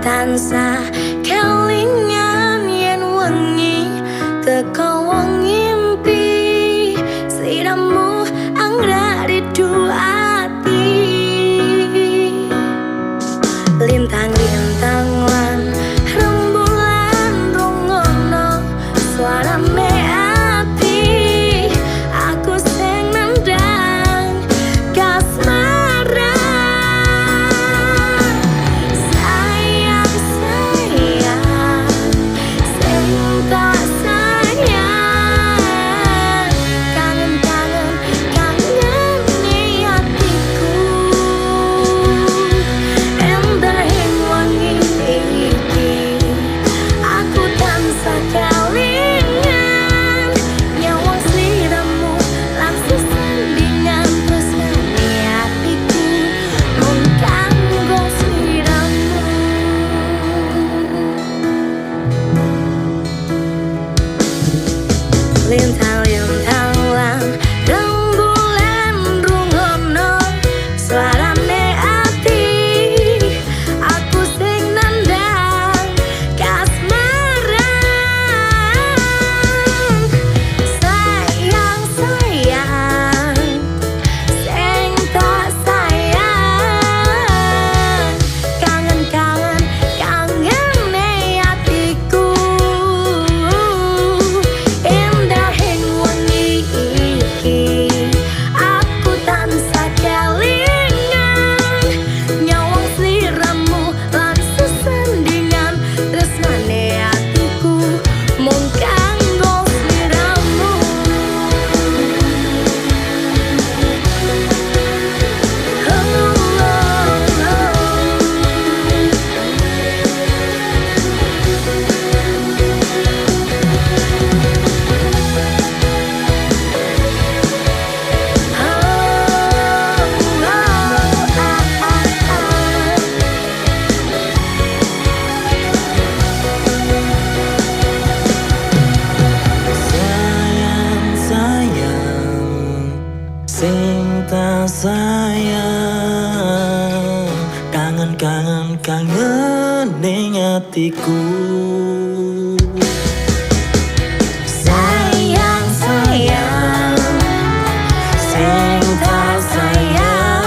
tansah kelingan yen wengi teko wong ngimpi sliramu anggra ridu ati lintang-lintang lan rembulan rungono suarane ati aku sing nendang kasmaran sayang sayang sing tak sayang kangen-kangen kangeni atiku endahing wangi iki aku tansah kelingan nyawang sliramu lan sesandingan tresnane atiku mung kanggo sliramu lintang-lintang lan rembulan rungono suarane ati aku sing nandang kasmaran sayang sayang sing tak sayang kangen-kangen kangene atiku endahing wengi iki aku tansah kelingan nyawang sliramu lan sesandingan tresnane atiku mung kanggo sliramu Sayang-sayang sing tak sayang kangen-kangen kangening atiku sayang sayang sing tak sayang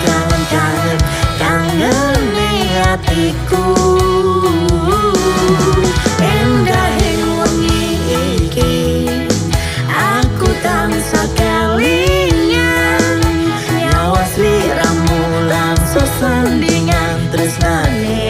kangen-kangen kangening atiku endahing wengi iki aku tansah kelingan nyawa sliramu lan sesandingan tresnane